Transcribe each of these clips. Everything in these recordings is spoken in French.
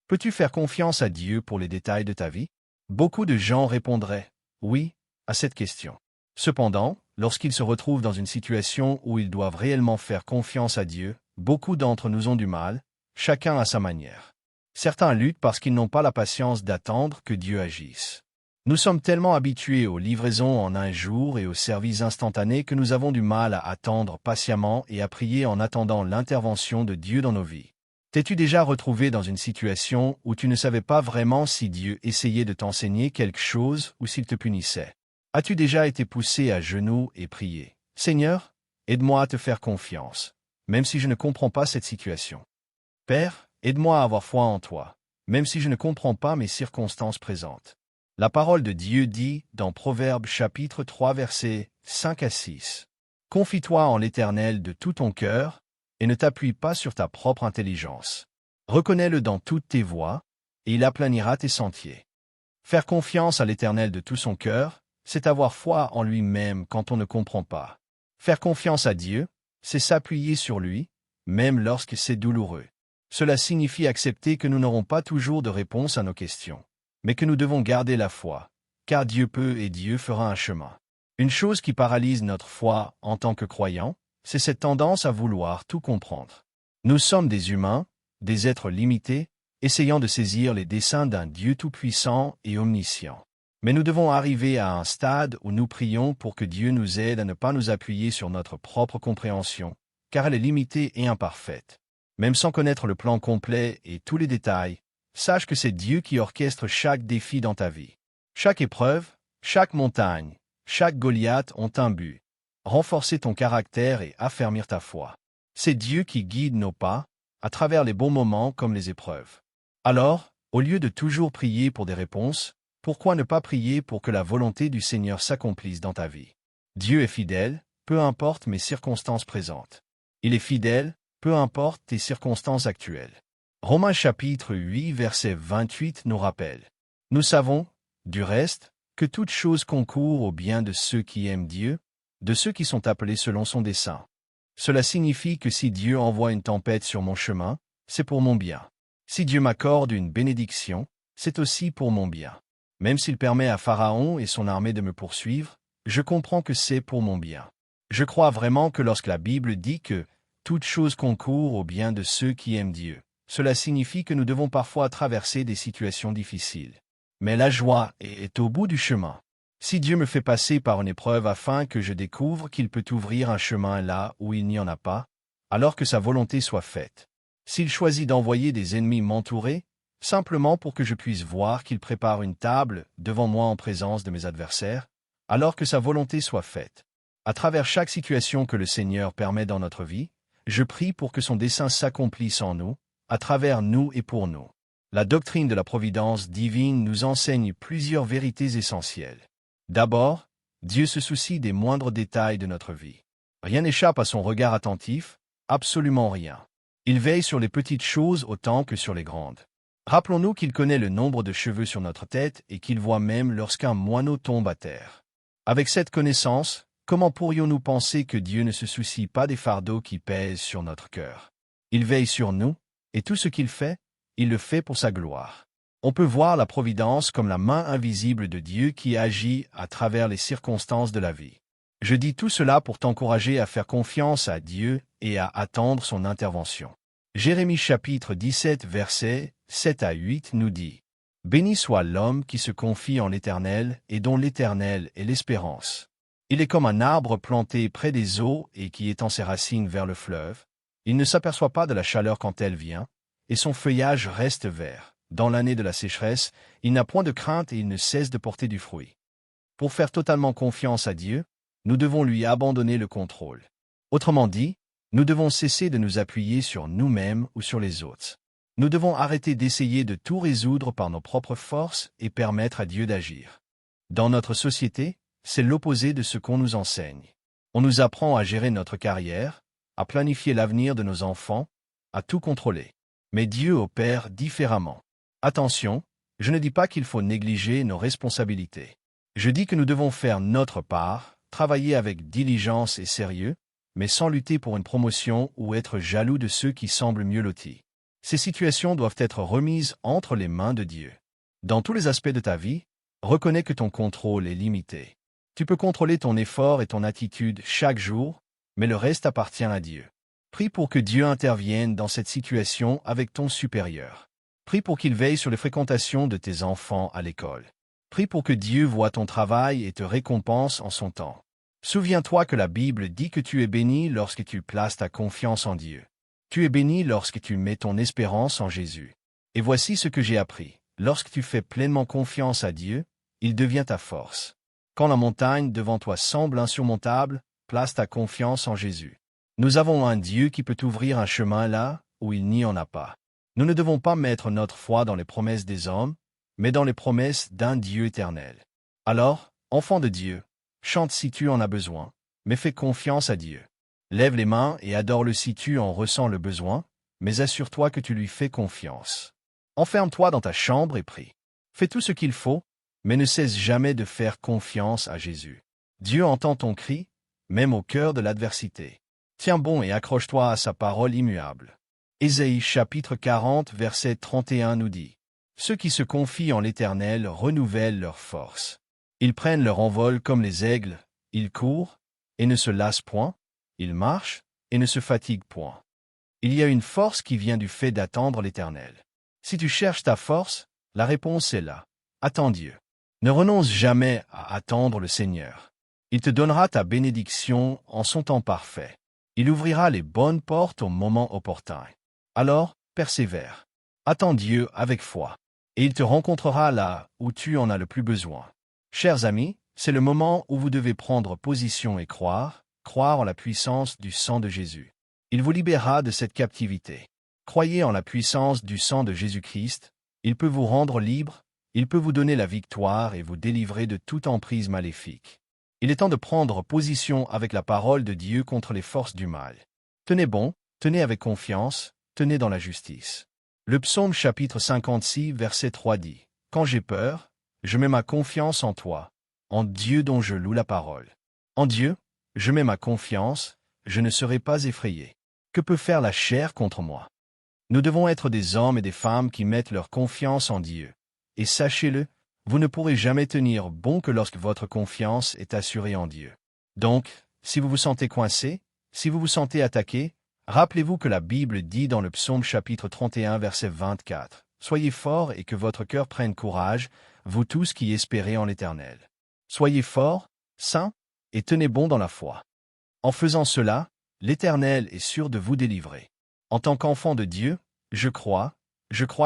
Peux-tu faire confiance à Dieu pour les détails de ta vie? Beaucoup de gens répondraient « oui » à cette question. Cependant, lorsqu'ils se retrouvent dans une situation où ils doivent réellement faire confiance à Dieu, beaucoup d'entre nous ont du mal, chacun à sa manière. Certains luttent parce qu'ils n'ont pas la patience d'attendre que Dieu agisse. Nous sommes tellement habitués aux livraisons en un jour et aux services instantanés que nous avons du mal à attendre patiemment et à prier en attendant l'intervention de Dieu dans nos vies. T'es-tu déjà retrouvé dans une situation où tu ne savais pas vraiment si Dieu essayait de t'enseigner quelque chose ou s'il te punissait? As-tu déjà été poussé à genoux et prié « Seigneur, aide-moi à te faire confiance, même si je ne comprends pas cette situation. Père, aide-moi à avoir foi en toi, même si je ne comprends pas mes circonstances présentes. » La parole de Dieu dit dans Proverbes chapitre 3 versets 5 à 6. « Confie-toi en l'Éternel de tout ton cœur, et ne t'appuie pas sur ta propre intelligence. Reconnais-le dans toutes tes voies, et il aplanira tes sentiers. » Faire confiance à l'Éternel de tout son cœur, c'est avoir foi en lui-même quand on ne comprend pas. Faire confiance à Dieu, c'est s'appuyer sur lui, même lorsque c'est douloureux. Cela signifie accepter que nous n'aurons pas toujours de réponse à nos questions, mais que nous devons garder la foi, car Dieu peut et Dieu fera un chemin. Une chose qui paralyse notre foi en tant que croyants, c'est cette tendance à vouloir tout comprendre. Nous sommes des humains, des êtres limités, essayant de saisir les desseins d'un Dieu tout-puissant et omniscient. Mais nous devons arriver à un stade où nous prions pour que Dieu nous aide à ne pas nous appuyer sur notre propre compréhension, car elle est limitée et imparfaite. Même sans connaître le plan complet et tous les détails, sache que c'est Dieu qui orchestre chaque défi dans ta vie. Chaque épreuve, chaque montagne, chaque Goliath ont un but: renforcer ton caractère et affermir ta foi. C'est Dieu qui guide nos pas, à travers les bons moments comme les épreuves. Alors, au lieu de toujours prier pour des réponses, pourquoi ne pas prier pour que la volonté du Seigneur s'accomplisse dans ta vie? Dieu est fidèle, peu importe mes circonstances présentes. Il est fidèle, peu importe tes circonstances actuelles. Romains chapitre 8 verset 28 nous rappelle: « Nous savons, du reste, que toute chose concourt au bien de ceux qui aiment Dieu, de ceux qui sont appelés selon son dessein. » Cela signifie que si Dieu envoie une tempête sur mon chemin, c'est pour mon bien. Si Dieu m'accorde une bénédiction, c'est aussi pour mon bien. Même s'il permet à Pharaon et son armée de me poursuivre, je comprends que c'est pour mon bien. Je crois vraiment que lorsque la Bible dit que toute chose concourt au bien de ceux qui aiment Dieu, cela signifie que nous devons parfois traverser des situations difficiles. Mais la joie est au bout du chemin. Si Dieu me fait passer par une épreuve afin que je découvre qu'il peut ouvrir un chemin là où il n'y en a pas, alors que sa volonté soit faite. S'il choisit d'envoyer des ennemis m'entourer, simplement pour que je puisse voir qu'il prépare une table devant moi en présence de mes adversaires, alors que sa volonté soit faite. À travers chaque situation que le Seigneur permet dans notre vie, je prie pour que son dessein s'accomplisse en nous, à travers nous et pour nous. La doctrine de la providence divine nous enseigne plusieurs vérités essentielles. D'abord, Dieu se soucie des moindres détails de notre vie. Rien n'échappe à son regard attentif, absolument rien. Il veille sur les petites choses autant que sur les grandes. Rappelons-nous qu'il connaît le nombre de cheveux sur notre tête et qu'il voit même lorsqu'un moineau tombe à terre. Avec cette connaissance, comment pourrions-nous penser que Dieu ne se soucie pas des fardeaux qui pèsent sur notre cœur? Il veille sur nous, et tout ce qu'il fait, il le fait pour sa gloire. On peut voir la providence comme la main invisible de Dieu qui agit à travers les circonstances de la vie. Je dis tout cela pour t'encourager à faire confiance à Dieu et à attendre son intervention. Jérémie chapitre 17 versets 7 à 8 nous dit: « Béni soit l'homme qui se confie en l'Éternel et dont l'Éternel est l'espérance. Il est comme un arbre planté près des eaux et qui étend ses racines vers le fleuve. Il ne s'aperçoit pas de la chaleur quand elle vient, et son feuillage reste vert. Dans l'année de la sécheresse, il n'a point de crainte et il ne cesse de porter du fruit. » Pour faire totalement confiance à Dieu, nous devons lui abandonner le contrôle. Autrement dit, nous devons cesser de nous appuyer sur nous-mêmes ou sur les autres. Nous devons arrêter d'essayer de tout résoudre par nos propres forces et permettre à Dieu d'agir. Dans notre société, c'est l'opposé de ce qu'on nous enseigne. On nous apprend à gérer notre carrière, à planifier l'avenir de nos enfants, à tout contrôler. Mais Dieu opère différemment. Attention, je ne dis pas qu'il faut négliger nos responsabilités. Je dis que nous devons faire notre part, travailler avec diligence et sérieux, mais sans lutter pour une promotion ou être jaloux de ceux qui semblent mieux lotis. Ces situations doivent être remises entre les mains de Dieu. Dans tous les aspects de ta vie, reconnais que ton contrôle est limité. Tu peux contrôler ton effort et ton attitude chaque jour, mais le reste appartient à Dieu. Prie pour que Dieu intervienne dans cette situation avec ton supérieur. Prie pour qu'il veille sur les fréquentations de tes enfants à l'école. Prie pour que Dieu voie ton travail et te récompense en son temps. Souviens-toi que la Bible dit que tu es béni lorsque tu places ta confiance en Dieu. Tu es béni lorsque tu mets ton espérance en Jésus. Et voici ce que j'ai appris. Lorsque tu fais pleinement confiance à Dieu, il devient ta force. Quand la montagne devant toi semble insurmontable, place ta confiance en Jésus. Nous avons un Dieu qui peut ouvrir un chemin là où il n'y en a pas. Nous ne devons pas mettre notre foi dans les promesses des hommes, mais dans les promesses d'un Dieu éternel. Alors, enfant de Dieu, chante si tu en as besoin, mais fais confiance à Dieu. Lève les mains et adore-le si tu en ressens le besoin, mais assure-toi que tu lui fais confiance. Enferme-toi dans ta chambre et prie. Fais tout ce qu'il faut, mais ne cesse jamais de faire confiance à Jésus. Dieu entend ton cri, même au cœur de l'adversité. Tiens bon et accroche-toi à sa parole immuable. Ésaïe chapitre 40 verset 31 nous dit « Ceux qui se confient en l'Éternel renouvellent leur force. Ils prennent leur envol comme les aigles, ils courent et ne se lassent point, ils marchent et ne se fatiguent point. » Il y a une force qui vient du fait d'attendre l'Éternel. Si tu cherches ta force, la réponse est là. Attends Dieu. Ne renonce jamais à attendre le Seigneur. Il te donnera ta bénédiction en son temps parfait. Il ouvrira les bonnes portes au moment opportun. Alors, persévère. Attends Dieu avec foi. Et il te rencontrera là où tu en as le plus besoin. Chers amis, c'est le moment où vous devez prendre position et croire en la puissance du sang de Jésus. Il vous libérera de cette captivité. Croyez en la puissance du sang de Jésus-Christ, il peut vous rendre libre, il peut vous donner la victoire et vous délivrer de toute emprise maléfique. Il est temps de prendre position avec la parole de Dieu contre les forces du mal. Tenez bon, tenez avec confiance, tenez dans la justice. Le psaume chapitre 56 verset 3 dit « Quand j'ai peur, je mets ma confiance en toi, en Dieu dont je loue la parole. En Dieu, je mets ma confiance, je ne serai pas effrayé. Que peut faire la chair contre moi ?» Nous devons être des hommes et des femmes qui mettent leur confiance en Dieu. Et sachez-le, vous ne pourrez jamais tenir bon que lorsque votre confiance est assurée en Dieu. Donc, si vous vous sentez coincé, si vous vous sentez attaqué, rappelez-vous que la Bible dit dans le psaume chapitre 31 verset 24 « Soyez forts et que votre cœur prenne courage, vous tous qui espérez en l'Éternel. Soyez forts, saints, et tenez bon dans la foi. En faisant cela, l'Éternel est sûr de vous délivrer. En tant qu'enfant de Dieu, je crois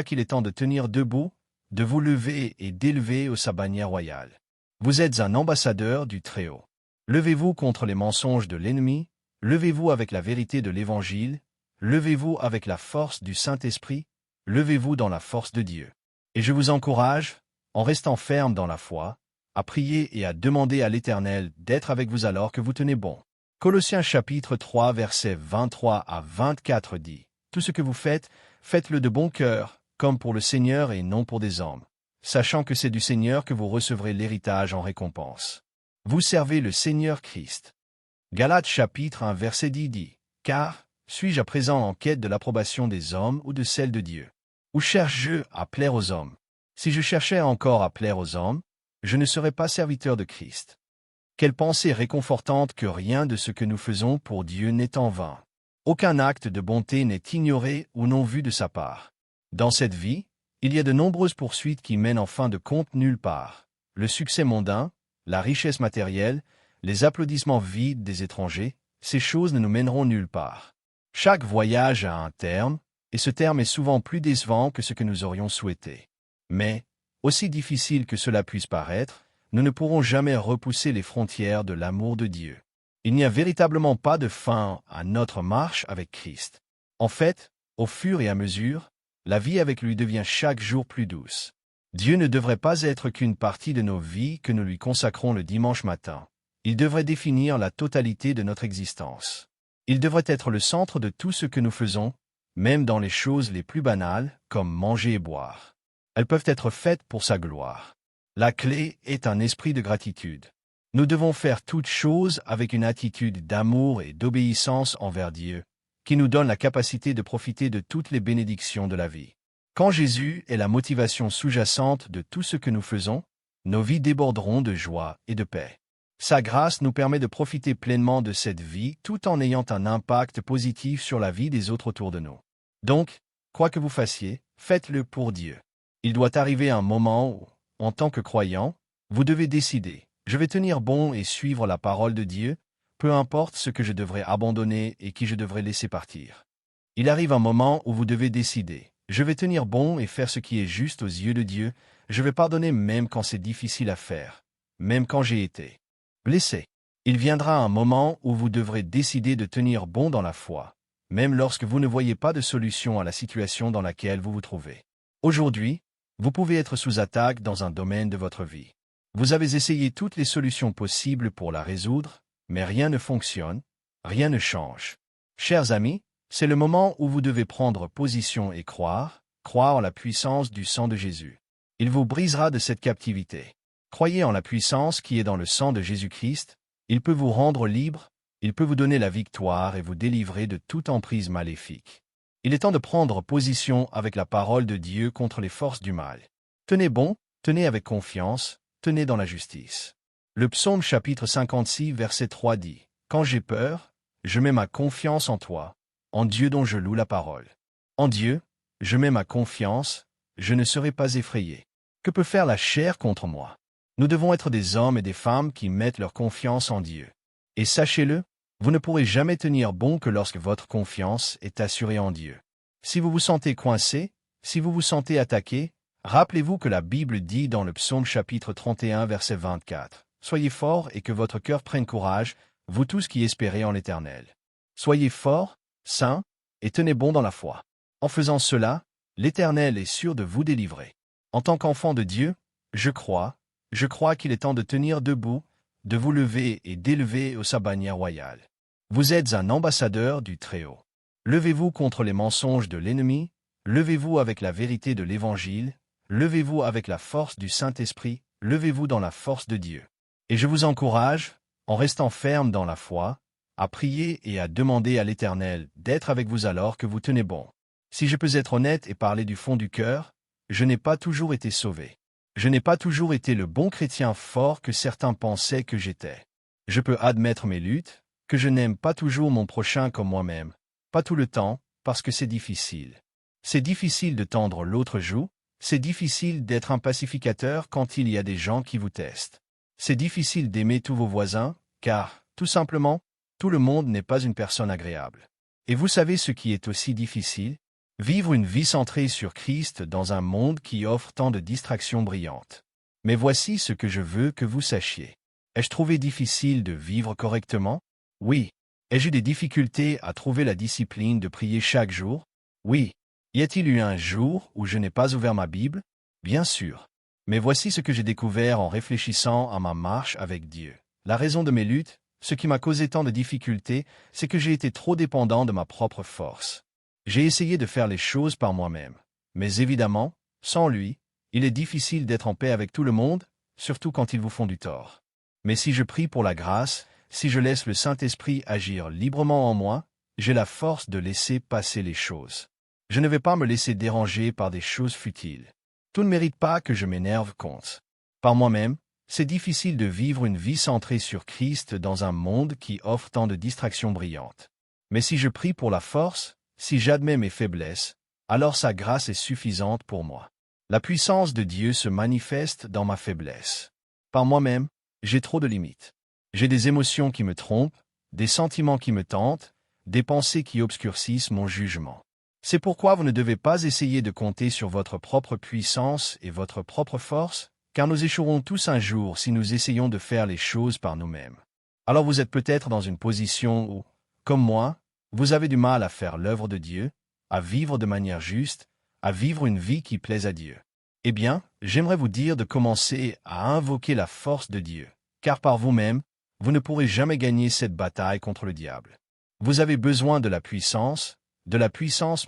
qu'il est temps de tenir debout, de vous lever et d'élever sa bannière royale. Vous êtes un ambassadeur du Très-Haut. Levez-vous contre les mensonges de l'ennemi, levez-vous avec la vérité de l'Évangile, levez-vous avec la force du Saint-Esprit, levez-vous dans la force de Dieu. Et je vous encourage, en restant ferme dans la foi, à prier et à demander à l'Éternel d'être avec vous alors que vous tenez bon. Colossiens chapitre 3 versets 23 à 24 dit « Tout ce que vous faites, faites-le de bon cœur, comme pour le Seigneur et non pour des hommes, sachant que c'est du Seigneur que vous recevrez l'héritage en récompense. Vous servez le Seigneur Christ. » Galates chapitre 1 verset 10 dit « Car, suis-je à présent en quête de l'approbation des hommes ou de celle de Dieu? Ou cherche-je à plaire aux hommes? Si je cherchais encore à plaire aux hommes, je ne serais pas serviteur de Christ. » Quelle pensée réconfortante que rien de ce que nous faisons pour Dieu n'est en vain. Aucun acte de bonté n'est ignoré ou non vu de sa part. Dans cette vie, il y a de nombreuses poursuites qui mènent en fin de compte nulle part. Le succès mondain, la richesse matérielle, les applaudissements vides des étrangers, ces choses ne nous mèneront nulle part. Chaque voyage a un terme, et ce terme est souvent plus décevant que ce que nous aurions souhaité. Mais, aussi difficile que cela puisse paraître, nous ne pourrons jamais repousser les frontières de l'amour de Dieu. Il n'y a véritablement pas de fin à notre marche avec Christ. En fait, au fur et à mesure, la vie avec lui devient chaque jour plus douce. Dieu ne devrait pas être qu'une partie de nos vies que nous lui consacrons le dimanche matin. Il devrait définir la totalité de notre existence. Il devrait être le centre de tout ce que nous faisons, même dans les choses les plus banales, comme manger et boire. Elles peuvent être faites pour sa gloire. La clé est un esprit de gratitude. Nous devons faire toutes choses avec une attitude d'amour et d'obéissance envers Dieu, qui nous donne la capacité de profiter de toutes les bénédictions de la vie. Quand Jésus est la motivation sous-jacente de tout ce que nous faisons, nos vies déborderont de joie et de paix. Sa grâce nous permet de profiter pleinement de cette vie tout en ayant un impact positif sur la vie des autres autour de nous. Donc, quoi que vous fassiez, faites-le pour Dieu. Il doit arriver un moment où, en tant que croyant, vous devez décider, je vais tenir bon et suivre la parole de Dieu, peu importe ce que je devrais abandonner et qui je devrais laisser partir. Il arrive un moment où vous devez décider, je vais tenir bon et faire ce qui est juste aux yeux de Dieu, je vais pardonner même quand c'est difficile à faire, même quand j'ai été blessé. Il viendra un moment où vous devrez décider de tenir bon dans la foi, même lorsque vous ne voyez pas de solution à la situation dans laquelle vous vous trouvez. Aujourd'hui, vous pouvez être sous attaque dans un domaine de votre vie. Vous avez essayé toutes les solutions possibles pour la résoudre, mais rien ne fonctionne, rien ne change. Chers amis, c'est le moment où vous devez prendre position et croire en la puissance du sang de Jésus. Il vous brisera de cette captivité. Croyez en la puissance qui est dans le sang de Jésus-Christ, il peut vous rendre libre, il peut vous donner la victoire et vous délivrer de toute emprise maléfique. Il est temps de prendre position avec la parole de Dieu contre les forces du mal. Tenez bon, tenez avec confiance, tenez dans la justice. Le psaume chapitre 56 verset 3 dit « Quand j'ai peur, je mets ma confiance en toi, en Dieu dont je loue la parole. En Dieu, je mets ma confiance, je ne serai pas effrayé. Que peut faire la chair contre moi? » Nous devons être des hommes et des femmes qui mettent leur confiance en Dieu. Et sachez-le, vous ne pourrez jamais tenir bon que lorsque votre confiance est assurée en Dieu. Si vous vous sentez coincé, si vous vous sentez attaqué, rappelez-vous que la Bible dit dans le psaume chapitre 31 verset 24 « Soyez forts et que votre cœur prenne courage, vous tous qui espérez en l'Éternel. Soyez forts, saints, et tenez bon dans la foi. En faisant cela, l'Éternel est sûr de vous délivrer. En tant qu'enfant de Dieu, je crois qu'il est temps de tenir debout, de vous lever et d'élever au sa bannière royale. Vous êtes un ambassadeur du Très-Haut. Levez-vous contre les mensonges de l'ennemi, levez-vous avec la vérité de l'Évangile, levez-vous avec la force du Saint-Esprit, levez-vous dans la force de Dieu. Et je vous encourage, en restant ferme dans la foi, à prier et à demander à l'Éternel d'être avec vous alors que vous tenez bon. Si je peux être honnête et parler du fond du cœur, je n'ai pas toujours été sauvé. Je n'ai pas toujours été le bon chrétien fort que certains pensaient que j'étais. Je peux admettre mes luttes, que je n'aime pas toujours mon prochain comme moi-même, pas tout le temps, parce que c'est difficile. C'est difficile de tendre l'autre joue, c'est difficile d'être un pacificateur quand il y a des gens qui vous testent. C'est difficile d'aimer tous vos voisins, car, tout simplement, tout le monde n'est pas une personne agréable. Et vous savez ce qui est aussi difficile? Vivre une vie centrée sur Christ dans un monde qui offre tant de distractions brillantes. Mais voici ce que je veux que vous sachiez. Ai-je trouvé difficile de vivre correctement? Oui. Ai-je eu des difficultés à trouver la discipline de prier chaque jour? Oui. Y a-t-il eu un jour où je n'ai pas ouvert ma Bible? Bien sûr. Mais voici ce que j'ai découvert en réfléchissant à ma marche avec Dieu. La raison de mes luttes, ce qui m'a causé tant de difficultés, c'est que j'ai été trop dépendant de ma propre force. J'ai essayé de faire les choses par moi-même. Mais évidemment, sans lui, il est difficile d'être en paix avec tout le monde, surtout quand ils vous font du tort. Mais si je prie pour la grâce, si je laisse le Saint-Esprit agir librement en moi, j'ai la force de laisser passer les choses. Je ne vais pas me laisser déranger par des choses futiles. Tout ne mérite pas que je m'énerve contre. Par moi-même, c'est difficile de vivre une vie centrée sur Christ dans un monde qui offre tant de distractions brillantes. Mais si je prie pour la force, si j'admets mes faiblesses, alors sa grâce est suffisante pour moi. La puissance de Dieu se manifeste dans ma faiblesse. Par moi-même, j'ai trop de limites. J'ai des émotions qui me trompent, des sentiments qui me tentent, des pensées qui obscurcissent mon jugement. C'est pourquoi vous ne devez pas essayer de compter sur votre propre puissance et votre propre force, car nous échouerons tous un jour si nous essayons de faire les choses par nous-mêmes. Alors vous êtes peut-être dans une position où, comme moi, vous avez du mal à faire l'œuvre de Dieu, à vivre de manière juste, à vivre une vie qui plaise à Dieu. Eh bien, j'aimerais vous dire de commencer à invoquer la force de Dieu, car par vous-même, vous ne pourrez jamais gagner cette bataille contre le diable. Vous avez besoin de la puissance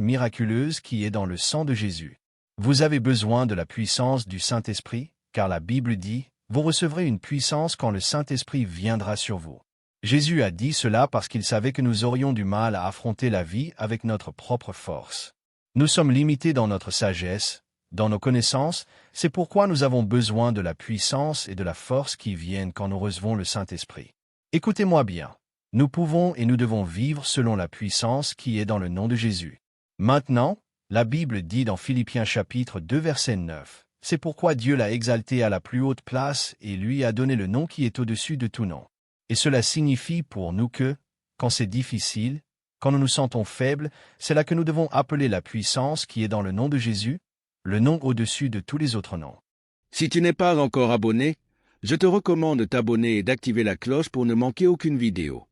miraculeuse qui est dans le sang de Jésus. Vous avez besoin de la puissance du Saint-Esprit, car la Bible dit, vous recevrez une puissance quand le Saint-Esprit viendra sur vous. Jésus a dit cela parce qu'il savait que nous aurions du mal à affronter la vie avec notre propre force. Nous sommes limités dans notre sagesse, dans nos connaissances, c'est pourquoi nous avons besoin de la puissance et de la force qui viennent quand nous recevons le Saint-Esprit. Écoutez-moi bien. Nous pouvons et nous devons vivre selon la puissance qui est dans le nom de Jésus. Maintenant, la Bible dit dans Philippiens chapitre 2 verset 9, « C'est pourquoi Dieu l'a exalté à la plus haute place et lui a donné le nom qui est au-dessus de tout nom. » Et cela signifie pour nous que, quand c'est difficile, quand nous nous sentons faibles, c'est là que nous devons appeler la puissance qui est dans le nom de Jésus, le nom au-dessus de tous les autres noms. Si tu n'es pas encore abonné, je te recommande de t'abonner et d'activer la cloche pour ne manquer aucune vidéo.